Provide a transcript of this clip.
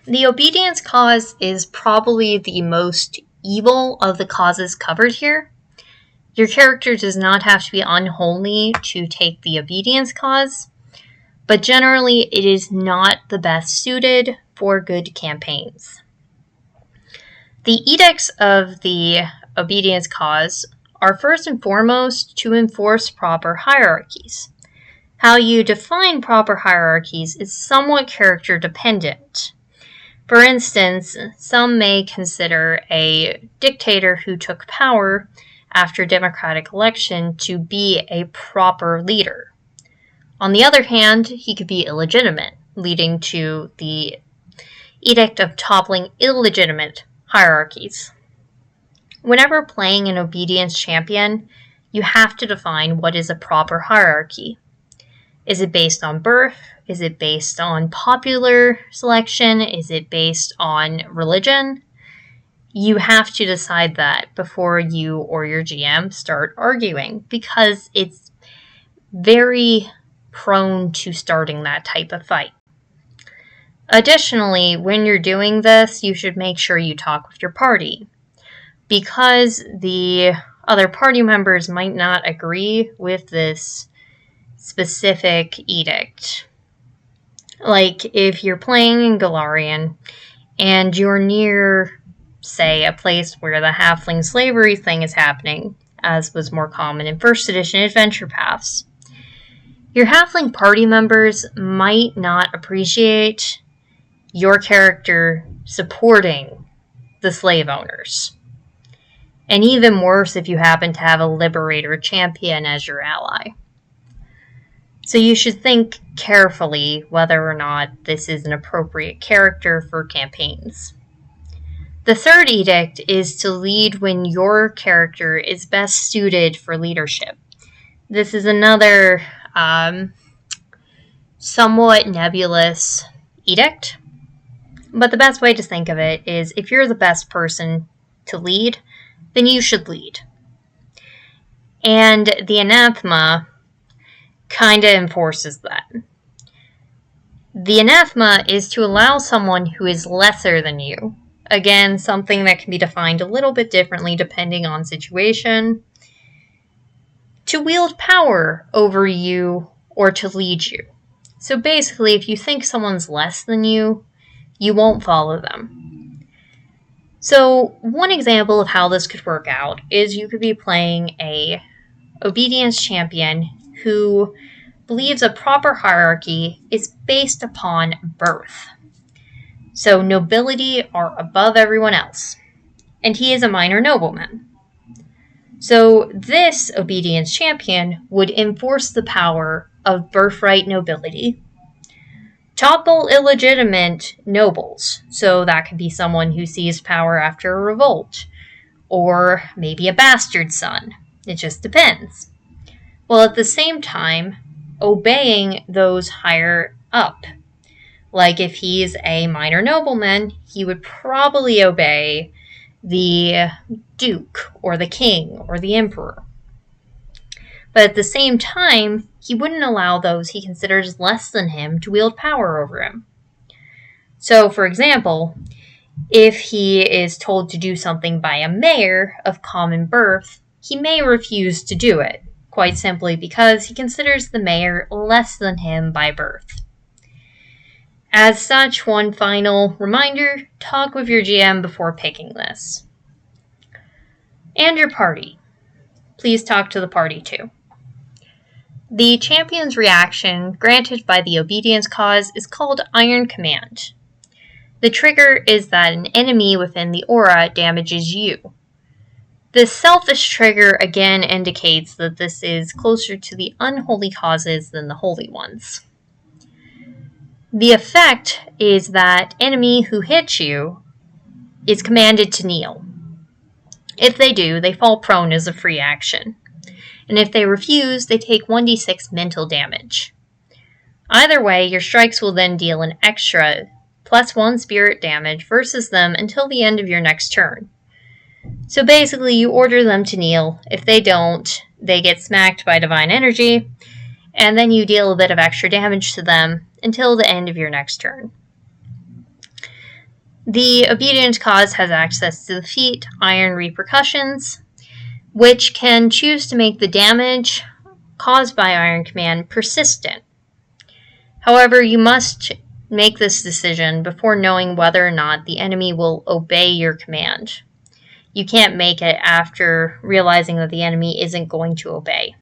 The obedience cause is probably the most evil of the causes covered here. Your character does not have to be unholy to take the obedience cause, but generally it is not the best suited for good campaigns. The edicts of the obedience cause are first and foremost to enforce proper hierarchies. How you define proper hierarchies is somewhat character dependent. For instance, some may consider a dictator who took power after democratic election to be a proper leader. On the other hand, he could be illegitimate, leading to the edict of toppling illegitimate hierarchies. Whenever playing an obedience champion, you have to define what is a proper hierarchy. Is it based on birth? Is it based on popular selection? Is it based on religion? You have to decide that before you or your GM start arguing, because it's very prone to starting that type of fight. Additionally, when you're doing this, you should make sure you talk with your party, because the other party members might not agree with this specific edict. Like, if you're playing in Galarian and you're near, say, a place where the halfling slavery thing is happening, as was more common in 1st edition adventure paths, your halfling party members might not appreciate your character supporting the slave owners. And even worse if you happen to have a liberator champion as your ally. So you should think carefully whether or not this is an appropriate character for campaigns. The third edict is to lead when your character is best suited for leadership. This is another somewhat nebulous edict, but the best way to think of it is if you're the best person to lead, then you should lead. And the anathema kind of enforces that. The anathema is to allow someone who is lesser than you, again, something that can be defined a little bit differently depending on situation, to wield power over you or to lead you. So basically, if you think someone's less than you, you won't follow them. So one example of how this could work out is you could be playing a obedience champion who believes a proper hierarchy is based upon birth. So nobility are above everyone else, and he is a minor nobleman. So this obedience champion would enforce the power of birthright nobility, topple illegitimate nobles, so that could be someone who seized power after a revolt, or maybe a bastard son. It just depends. While at the same time, obeying those higher up. Like if he's a minor nobleman, he would probably obey the duke or the king or the emperor. But at the same time, he wouldn't allow those he considers less than him to wield power over him. So, for example, if he is told to do something by a mayor of common birth, he may refuse to do it, quite simply because he considers the mayor less than him by birth. As such, one final reminder, talk with your GM before picking this. And your party. Please talk to the party too. The champion's reaction granted by the obedience cause is called Iron Command. The trigger is that an enemy within the aura damages you. This selfish trigger again indicates that this is closer to the unholy causes than the holy ones. The effect is that enemy who hits you is commanded to kneel. If they do, they fall prone as a free action. And if they refuse, they take 1d6 mental damage. Either way, your strikes will then deal an extra +1 spirit damage versus them until the end of your next turn. So basically, you order them to kneel. If they don't, they get smacked by divine energy, and then you deal a bit of extra damage to them until the end of your next turn. The obedient cause has access to the feat, iron repercussions, which can choose to make the damage caused by Iron Command persistent. However, you must make this decision before knowing whether or not the enemy will obey your command. You can't make it after realizing that the enemy isn't going to obey.